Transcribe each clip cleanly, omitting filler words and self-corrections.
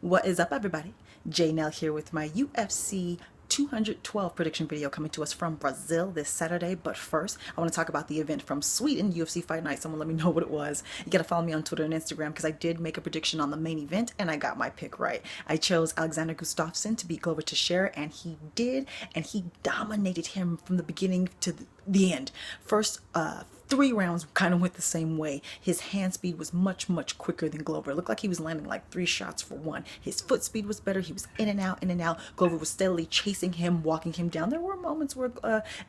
What is up, everybody? J Nell here with my UFC 212 prediction video coming to us from Brazil this Saturday. But first, I want to talk about the event from Sweden, UFC Fight Night. Someone let me know what it was. You got to follow me on Twitter and Instagram because I did make a prediction on the main event and I got my pick right. I chose Alexander Gustafsson to beat Glover Teixiera, and he did, and he dominated him from the beginning to the end. First, 3 rounds kind of went the same way. His hand speed was much quicker than Glover. It looked like he was landing like 3 shots for 1. His foot speed was better. He was in and out, in and out. Glover was steadily chasing him, walking him down. There were moments where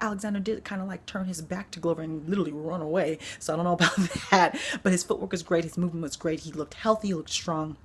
Alexander did kind of like turn his back to Glover and literally run away. So I don't know about that. But his footwork was great. His movement was great. He looked healthy. He looked strong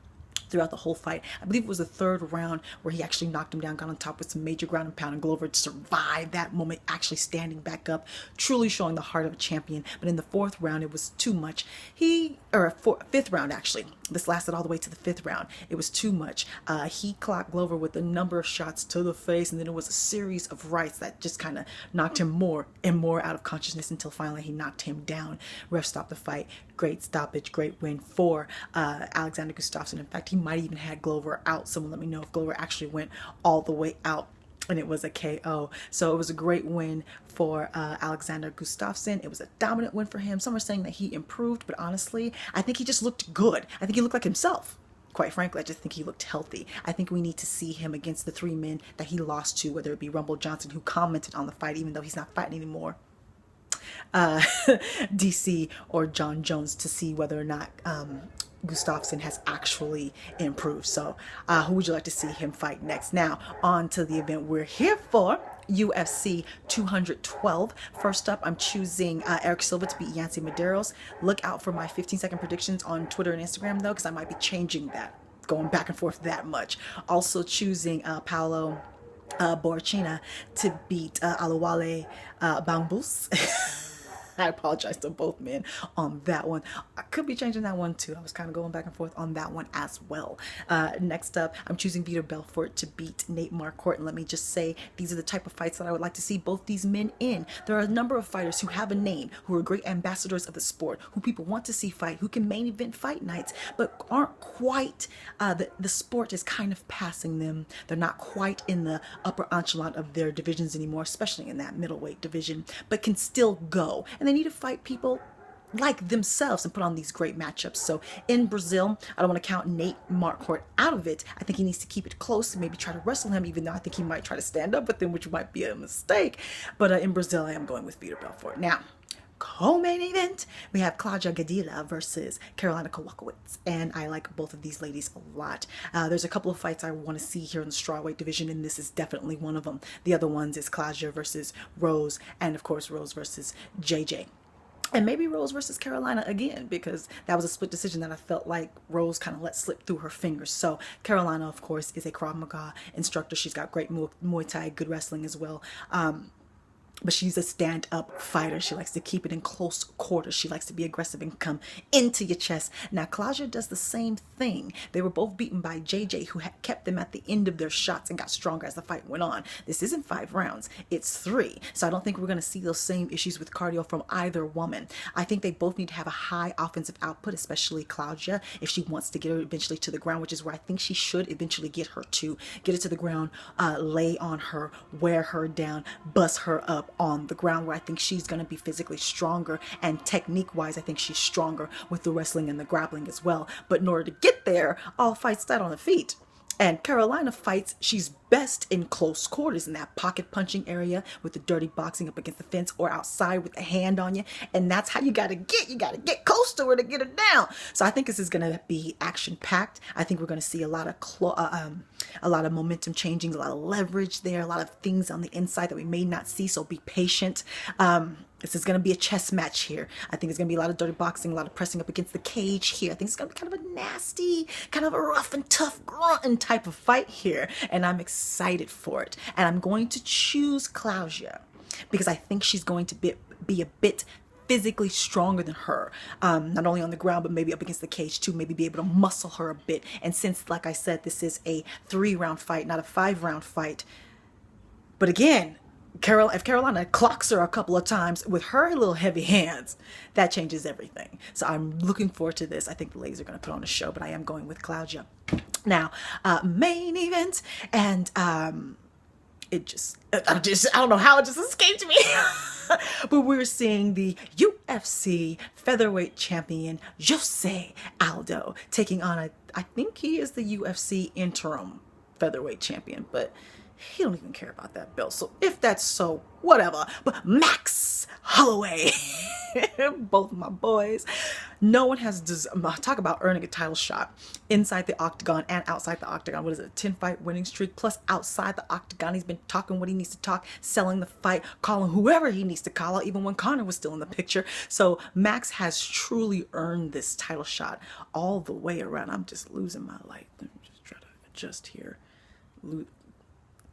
throughout the whole fight. I believe it was the 3rd round where he actually knocked him down, got on top with some major ground and pound, and Glover survived that moment, actually standing back up, truly showing the heart of a champion. But in the 4th round, it was too much. 5th round actually. This lasted all the way to the 5th round. It was too much. He clocked Glover with a number of shots to the face, and then it was a series of rights that just kind of knocked him more and more out of consciousness until finally he knocked him down. Ref stopped the fight. Great stoppage, great win for Alexander Gustafsson. In fact, he might even had Glover out. Someone let me know if Glover actually went all the way out and it was a KO. So it was a great win for Alexander Gustafsson. It was a dominant win for him. Some are saying that he improved, but honestly, I think he just looked good. I think he looked like himself. Quite frankly, I just think he looked healthy. I think we need to see him against the 3 men that he lost to, whether it be Rumble Johnson, who commented on the fight, even though he's not fighting anymore, DC, or John Jones, to see whether or not Gustafsson has actually improved. So who would you like to see him fight next? Now on to the event we're here for, UFC 212. First up, I'm choosing Eric Silva to beat Yancy Medeiros. Look out for my 15-second predictions on Twitter and Instagram though, because I might be changing that, going back and forth that much. Also choosing Paulo Borrachina to beat Alawale Bambus. I apologize to both men on that one. I could be changing that one too. I was kind of going back and forth on that one as well. Next up, I'm choosing Vitor Belfort to beat Nate Marquardt. And let me just say, these are the type of fights that I would like to see both these men in. There are a number of fighters who have a name, who are great ambassadors of the sport, who people want to see fight, who can main event fight nights, but aren't quite, the sport is kind of passing them. They're not quite in the upper echelon of their divisions anymore, especially in that middleweight division, but can still go. And they need to fight people like themselves and put on these great matchups. So in Brazil, I don't want to count Nate Marquardt out of it. I think he needs to keep it close and maybe try to wrestle him, even though I think he might try to stand up with him, which might be a mistake. But in Brazil, I am going with Vitor Belfort. Now, co-main event, we have Claudia Gadelha versus Carolina Kowalkiewicz, and I like both of these ladies a lot. There's a couple of fights I want to see here in the strawweight division, and this is definitely one of them. The other ones is Claudia versus Rose, and of course Rose versus JJ. And maybe Rose versus Carolina again, because that was a split decision that I felt like Rose kind of let slip through her fingers. So Carolina, of course, is a Krav Maga instructor. She's got great Muay Thai, good wrestling as well. But she's a stand-up fighter. She likes to keep it in close quarters. She likes to be aggressive and come into your chest. Now, Claudia does the same thing. They were both beaten by JJ, who had kept them at the end of their shots and got stronger as the fight went on. This isn't 5 rounds. It's 3. So I don't think we're going to see those same issues with cardio from either woman. I think they both need to have a high offensive output, especially Claudia, if she wants to get her eventually to the ground, which is where I think she should eventually get her to. Get her to the ground, lay on her, wear her down, bust her up on the ground, where I think she's going to be physically stronger, and technique wise I think she's stronger with the wrestling and the grappling as well. But in order to get there, all fights start on the feet. And Carolina fights, she's best in close quarters, in that pocket punching area with the dirty boxing up against the fence or outside with the hand on you. And that's how you got to get close to her to get her down. So I think this is going to be action packed. I think we're going to see a lot of momentum changing, a lot of leverage there, a lot of things on the inside that we may not see. So be patient. This is going to be a chess match here. I think it's going to be a lot of dirty boxing, a lot of pressing up against the cage here. I think it's going to be kind of a nasty, kind of a rough and tough grunting type of fight here. And I'm excited for it. And I'm going to choose Claudia because I think she's going to be a bit physically stronger than her, not only on the ground, but maybe up against the cage too, maybe be able to muscle her a bit. And since, like I said, this is a 3-round fight, not a 5-round fight. But again, if Carolina clocks her a couple of times with her little heavy hands, that changes everything. So I'm looking forward to this. I think the ladies are going to put on a show, but I am going with Claudia. Now, main event, and I don't know how it just escaped me. But we're seeing the UFC featherweight champion Jose Aldo taking on I think he is the UFC interim featherweight champion, but he don't even care about that belt. So if that's so, whatever. But Max Holloway, both my boys. No one has talk about earning a title shot inside the octagon and outside the octagon. What is it? A 10-fight winning streak. Plus outside the octagon, he's been talking what he needs to talk, selling the fight, calling whoever he needs to call out, even when Conor was still in the picture. So Max has truly earned this title shot all the way around. I'm just losing my light. Let me just try to adjust here.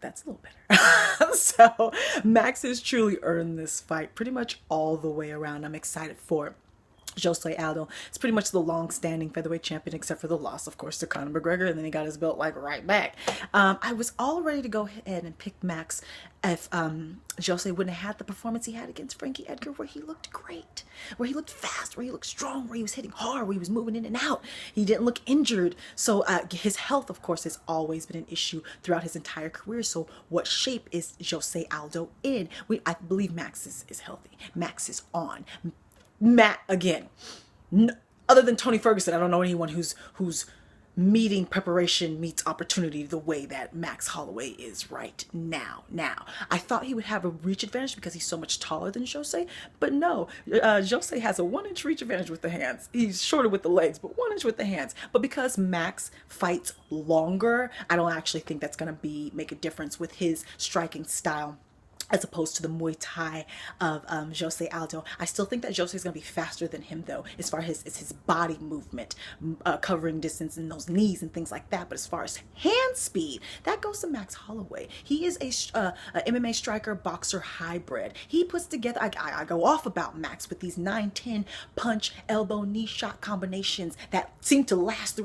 That's a little better. So Max has truly earned this fight pretty much all the way around. I'm excited for it. Jose Aldo is pretty much the long-standing featherweight champion, except for the loss, of course, to Conor McGregor, and then he got his belt like right back. I was all ready to go ahead and pick Max if Jose wouldn't have had the performance he had against Frankie Edgar, where he looked great, where he looked fast, where he looked strong, where he was hitting hard, where he was moving in and out. He didn't look injured. So his health, of course, has always been an issue throughout his entire career. So what shape is Jose Aldo in? I believe Max is healthy. Max is on. Matt, again, other than Tony Ferguson, I don't know anyone who's meeting preparation meets opportunity the way that Max Holloway is right now. Now, I thought he would have a reach advantage because he's so much taller than Jose, but no, Jose has a 1-inch reach advantage with the hands. He's shorter with the legs, but 1 inch with the hands. But because Max fights longer, I don't actually think that's going to make a difference with his striking style, as opposed to the Muay Thai of Jose Aldo. I still think that Jose is going to be faster than him, though, as far as his body movement, covering distance in those knees and things like that. But as far as hand speed, that goes to Max Holloway. He is a MMA striker, boxer hybrid. He puts together, I go off about Max with these 9-10 punch, elbow, knee shot combinations that seem to last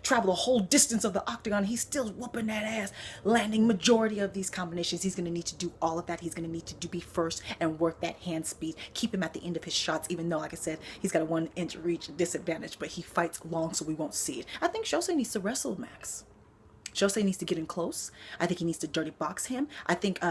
travel the whole distance of the octagon. He's still whooping that ass, landing majority of these combinations. He's going to need to do all of that. He's going to need to be first and work that hand speed, keep him at the end of his shots, even though, like I said, he's got a 1-inch reach disadvantage, but he fights long, so we won't see it. I think Jose needs to wrestle Max. Jose needs to get in close. I think he needs to dirty box him. I think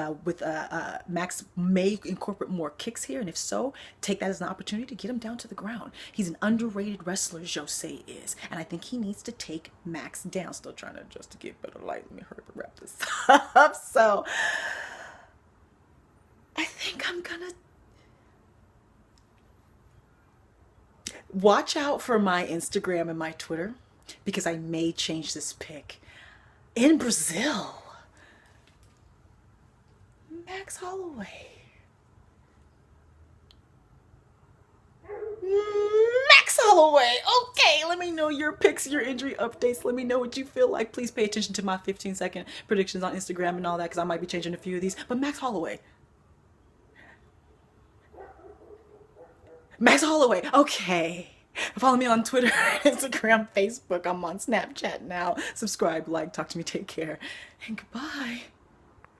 Max may incorporate more kicks here, and if so, take that as an opportunity to get him down to the ground. He's an underrated wrestler, Jose is, and I think he needs to take Max down. Still trying to adjust to get better light. Let me hurry up and wrap this up. So I think I'm gonna watch out for my Instagram and my Twitter, because I may change this pick. In Brazil, Max Holloway. Max Holloway. Okay, let me know your picks, your injury updates. Let me know what you feel like. Please pay attention to my 15-second predictions on Instagram and all that, because I might be changing a few of these. But Max Holloway. Max Holloway. Okay. Follow me on Twitter, Instagram, Facebook. I'm on Snapchat now. Subscribe, like, talk to me, take care, and goodbye.